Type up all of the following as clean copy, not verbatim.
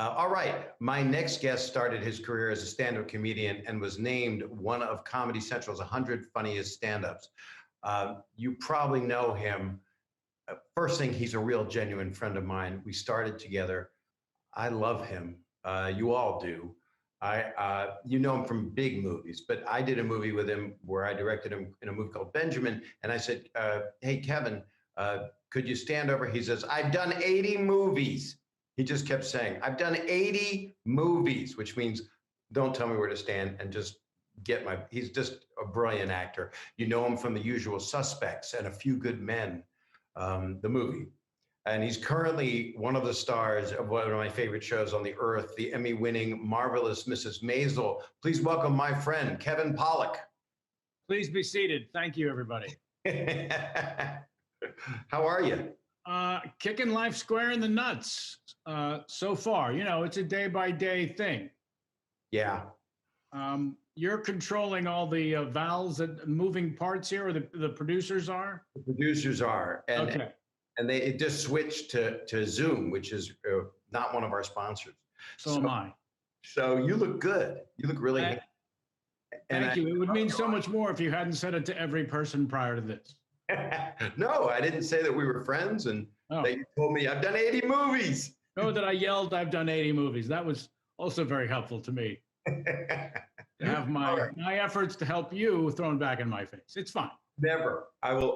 All right. My next guest started his career as a stand-up comedian and was named one of Comedy Central's 100 funniest stand-ups. You probably know him. First thing, he's a real genuine friend of mine. We started together. I love him. You all do. You know him from big movies, but I did a movie with him where I directed him in a movie called Benjamin. And I said, hey, Kevin, could you stand over? He says, I've done 80 movies. He just kept saying, I've done 80 movies, which means don't tell me where to stand and just he's just a brilliant actor. You know him from The Usual Suspects and A Few Good Men, the movie. And he's currently one of the stars of one of my favorite shows on the earth, the Emmy-winning Marvelous Mrs. Maisel. Please welcome my friend, Kevin Pollak. Please be seated. Thank you, everybody. How are you? Kicking life square in the nuts so far. You know, it's a day-by-day thing. Yeah. You're controlling all the valves and moving parts here, or the producers are? The producers are. And, okay. And it just switched to Zoom, which is not one of our sponsors. So am I. So you look good. You look really good. Thank you. It would mean so much more if you hadn't said it to every person prior to this. No, I didn't say that we were friends, and they told me I've done 80 movies. No, that I yelled, I've done 80 movies. That was also very helpful to me. To have my efforts to help you thrown back in my face. It's fine. Never. I will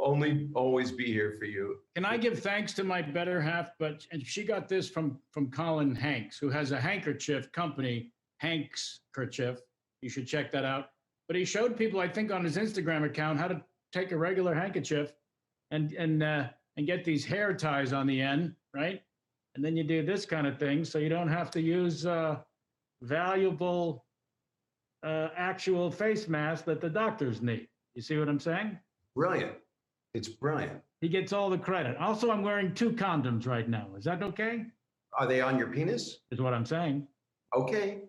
always be here for you. Can I give thanks to my better half? And she got this from Colin Hanks, who has a handkerchief company, Hanks Kerchief. You should check that out. But he showed people, I think, on his Instagram account how to take a regular handkerchief and get these hair ties on the end, right? And then you do this kind of thing, so you don't have to use valuable actual face masks that the doctors need. You see what I'm saying? Brilliant. It's brilliant. He gets all the credit. Also, I'm wearing 2 condoms right now. Is that okay? Are they on your penis? Is what I'm saying. Okay.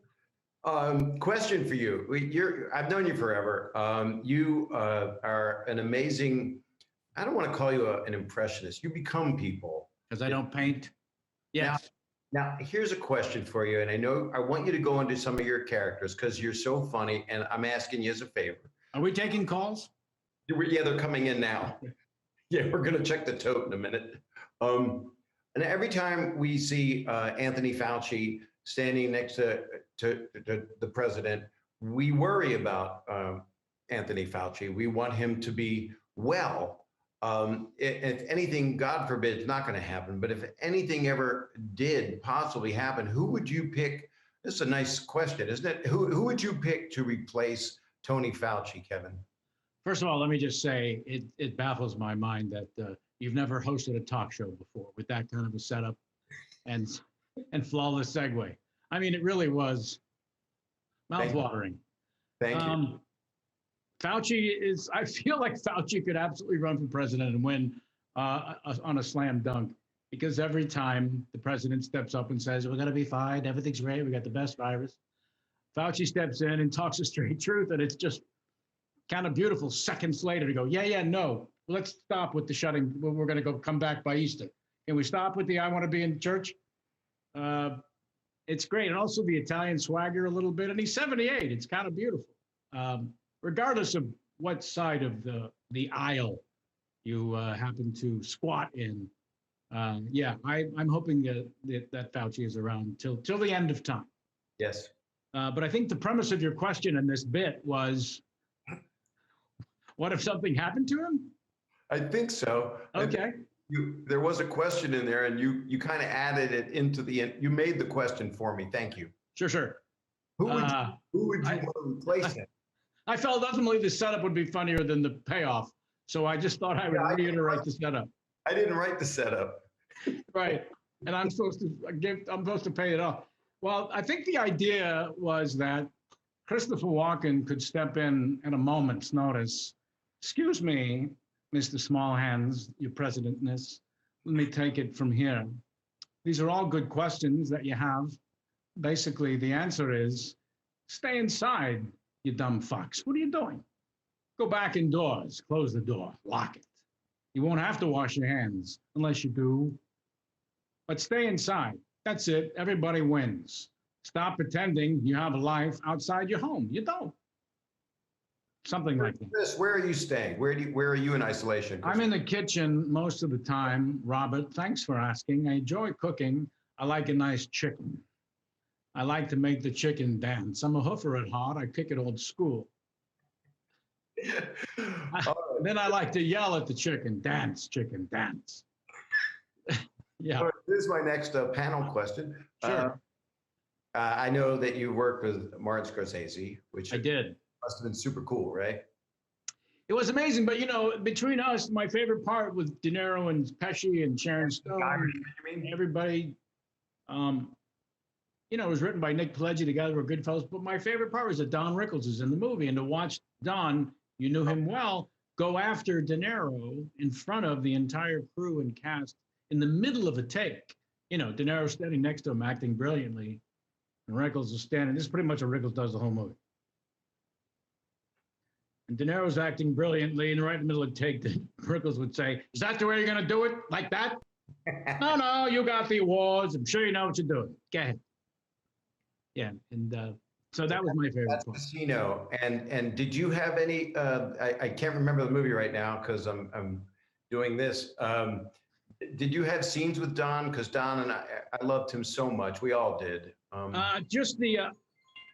Question for you. I've known you forever. You are an amazing, I don't want to call you an impressionist. You become people. Because I don't paint? Yes. Now, here's a question for you. And I want you to go into some of your characters because you're so funny. And I'm asking you as a favor. Are we taking calls? Yeah, they're coming in now. Yeah, we're going to check the tote in a minute. And every time we see Anthony Fauci standing next to the president, we worry about Anthony Fauci. We want him to be well. If anything, God forbid, it's not going to happen. But if anything ever did possibly happen, who would you pick? This is a nice question, isn't it? Who would you pick to replace Tony Fauci, Kevin? First of all, let me just say it baffles my mind that you've never hosted a talk show before with that kind of a setup and flawless segue. I mean, it really was mouthwatering. Thank you. Fauci is, I feel like Fauci could absolutely run for president and win on a slam dunk, because every time the president steps up and says, we're going to be fine, everything's great, we got the best virus, Fauci steps in and talks the straight truth, and it's just kind of beautiful seconds later to go, no, let's stop with the shutting. We're going to come back by Easter. Can we stop with the I want to be in church? It's great. And also the Italian swagger a little bit. And he's 78. It's kind of beautiful. Regardless of what side of the aisle you happen to squat in. I'm hoping that Fauci is around till the end of time. Yes. But I think the premise of your question in this bit was, what if something happened to him? I think so. Okay. There was a question in there, and you kind of added it into the end. You made the question for me. Thank you. Sure. Who would you want to replace him? I felt ultimately the setup would be funnier than the payoff, so I just thought I would reiterate the setup. I didn't write the setup. Right, and I'm supposed to pay it off. Well, I think the idea was that Christopher Walken could step in at a moment's notice. Excuse me, Mr. Small Hands, your presidentness. Let me take it from here. These are all good questions that you have. Basically, the answer is, stay inside, you dumb fucks. What are you doing? Go back indoors, close the door, lock it. You won't have to wash your hands unless you do. But stay inside. That's it. Everybody wins. Stop pretending you have a life outside your home. You don't. Something like that. Chris, where are you staying? Where are you in isolation? I'm in the kitchen most of the time, Robert. Thanks for asking. I enjoy cooking. I like a nice chicken. I like to make the chicken dance. I'm a hoofer at heart. I kick it old school. Then I like to yell at the chicken, dance, chicken, dance. Yeah. All right, here's my next panel question. Sure. I know that you worked with Martin Scorsese, which I did. must have been super cool, right? It was amazing, but between us, my favorite part was De Niro and Pesci and Sharon Stone. And everybody, it was written by Nick Pileggi. The guys were Goodfellas. But my favorite part was that Don Rickles is in the movie, and to watch Don, you knew him well, go after De Niro in front of the entire crew and cast in the middle of a take. De Niro standing next to him, acting brilliantly, and Rickles is standing. This is pretty much what Rickles does the whole movie. And De Niro's acting brilliantly, and right in the middle of the take, Rickles would say, "Is that the way you're going to do it? Like that?" No, you got the awards. I'm sure you know what you're doing. Go ahead. Yeah, and so that was my favorite. That's part. Casino. And did you have any? I can't remember the movie right now because I'm doing this. Did you have scenes with Don? Because Don and I loved him so much. We all did. Just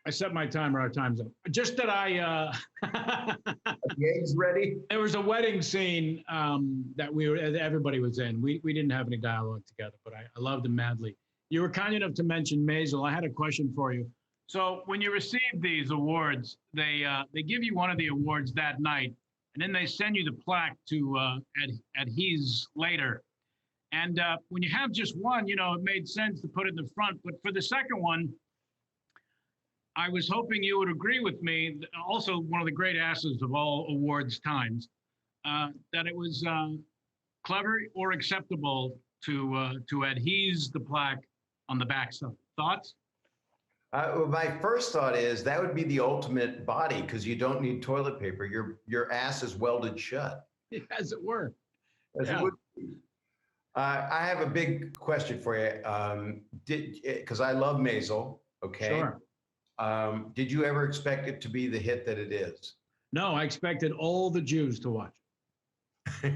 I set my timer. Our time's up. Just that Are the eggs ready? There was a wedding scene that everybody was in. We didn't have any dialogue together, but I loved him madly. You were kind enough to mention Maisel. I had a question for you. So when you receive these awards, they give you one of the awards that night, and then they send you the plaque to adhese later. And when you have just one, it made sense to put it in the front. But for the second one, I was hoping you would agree with me, also one of the great asses of all awards times, that it was clever or acceptable to adhese the plaque on the backside. Thoughts? Well, my first thought is that would be the ultimate body because you don't need toilet paper. Your ass is welded shut. As it were. As it would be. I have a big question for you. Because I love Maisel, okay? Sure. Did you ever expect it to be the hit that it is? No, I expected all the Jews to watch it.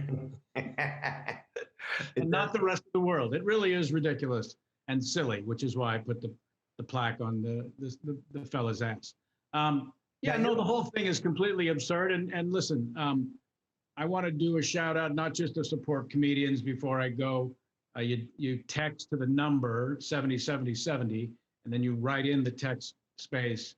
And not the rest of the world. It really is ridiculous and silly, which is why I put the plaque on the fella's ass. The whole thing is completely absurd. And listen, I want to do a shout out, not just to support comedians before I go. You text to the number 707070, and then you write in the text space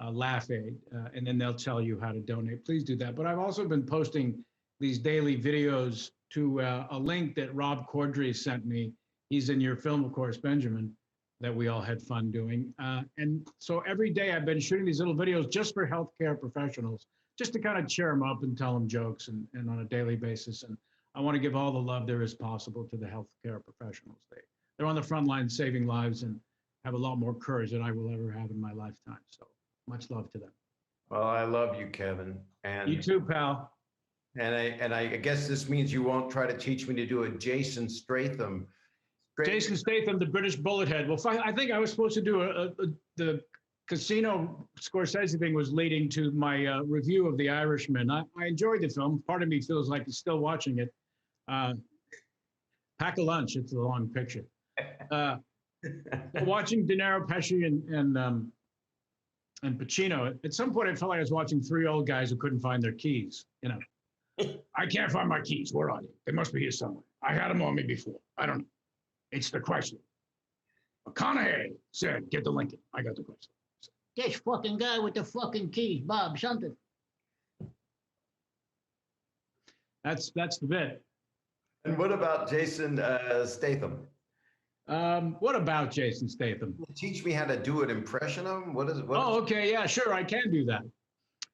LAUGHAID, and then they'll tell you how to donate. Please do that. But I've also been posting these daily videos to a link that Rob Corddry sent me. He's in your film, of course, Benjamin, that we all had fun doing. And so every day I've been shooting these little videos just for healthcare professionals, just to kind of cheer them up and tell them jokes and on a daily basis. And I want to give all the love there is possible to the healthcare professionals. They're on the front line saving lives and have a lot more courage than I will ever have in my lifetime. So much love to them. Well, I love you, Kevin. And you too, pal. And I guess this means you won't try to teach me to do a Jason Statham. Jason Statham, the British bullet head. Well, I think I was supposed to do the Casino Scorsese thing was leading to my review of The Irishman. I enjoyed the film. Part of me feels like it's still watching it. Pack a lunch. It's a long picture. Watching De Niro, Pesci, and Pacino. At some point, I felt like I was watching three old guys who couldn't find their keys. I can't find my keys. Where are they? They must be here somewhere. I had them on me before. I don't know. It's the Chrysler. McConaughey said, "Get the Lincoln." I got the Chrysler. This fucking guy with the fucking keys, Bob, something. That's the bit. And what about Jason Statham? What about Jason Statham? Teach me how to do an impression of him. Okay, yeah, sure, I can do that.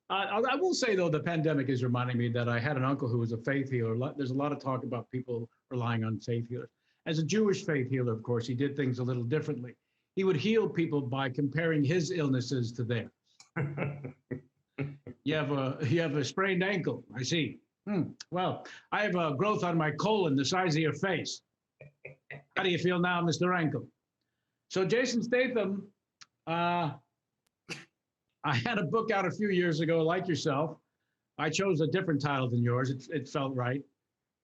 I will say, though, the pandemic is reminding me that I had an uncle who was a faith healer. There's a lot of talk about people relying on faith healers. As a Jewish faith healer, of course, he did things a little differently. He would heal people by comparing his illnesses to theirs. You have a sprained ankle. I see. Well, I have a growth on my colon the size of your face. How do you feel now, Mr. Ankle? So Jason Statham, I had a book out a few years ago, like yourself. I chose a different title than yours. It felt right.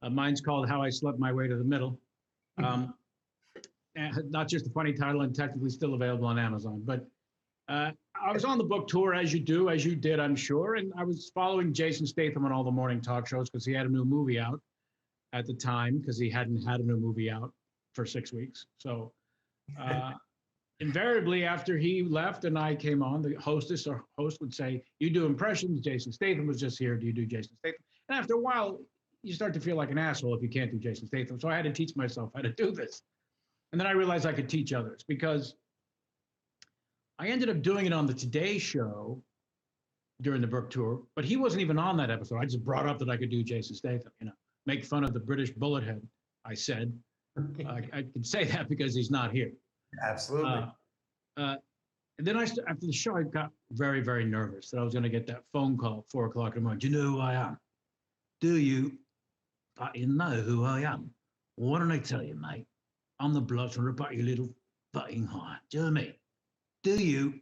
Mine's called How I Slept My Way to the Middle. Not just a funny title and technically still available on Amazon. But I was on the book tour, as you do, as you did, I'm sure. And I was following Jason Statham on all the morning talk shows because he had a new movie out at the time, because he hadn't had a new movie out for 6 weeks. So invariably, after he left and I came on, the hostess or host would say, "You do impressions. Jason Statham was just here. Do you do Jason Statham?" And after a while, you start to feel like an asshole if you can't do Jason Statham. So I had to teach myself how to do this. And then I realized I could teach others, because I ended up doing it on the Today Show during the book tour, but he wasn't even on that episode. I just brought up that I could do Jason Statham, make fun of the British bullet head, I said. I can say that because he's not here. Absolutely. And then after the show, I got very, very nervous that I was going to get that phone call at 4 o'clock in the morning. Do you know who I am? Do you fucking know who I am? Why don't I tell you, mate? I'm the bloke from about your little fucking high. Do you know what I mean? Do you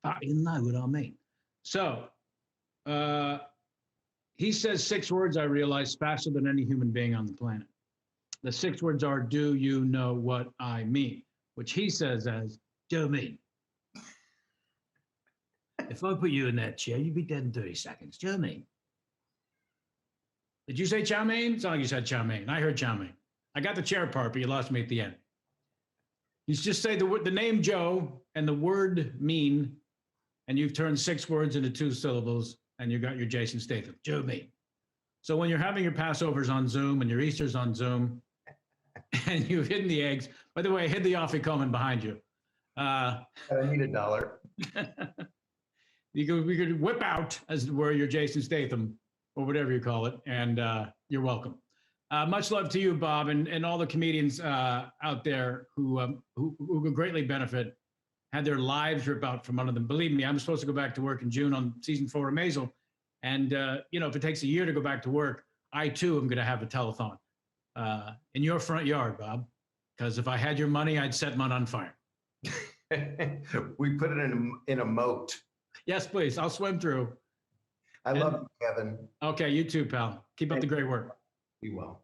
fucking know what I mean? So he says 6 words, I realize, faster than any human being on the planet. The 6 words are, do you know what I mean? Which he says as, do you mean? If I put you in that chair, you'd be dead in 30 seconds. Do you mean? Did you say chow mein? It's not like you said chow mein. I heard chow mein. I got the chair part, but you lost me at the end. You just say the name Joe and the word mean, and you've turned 6 words into 2 syllables, and you got your Jason Statham. Joe mean. So when you're having your Passovers on Zoom and your Easters on Zoom, and you've hidden the eggs, by the way, hid the afikoman behind you. I need $1. We could whip out, as it were, your Jason Statham, or whatever you call it, and you're welcome. Much love to you, Bob, and all the comedians out there who could greatly benefit, had their lives ripped out from under them. Believe me, I'm supposed to go back to work in June on season 4 of Maisel. And, if it takes a year to go back to work, I, too, am going to have a telethon in your front yard, Bob, because if I had your money, I'd set mine on fire. We put it in a moat. Yes, please. I'll swim through. I love you, Kevin. Okay, you too, pal. Keep up the great work. Be well.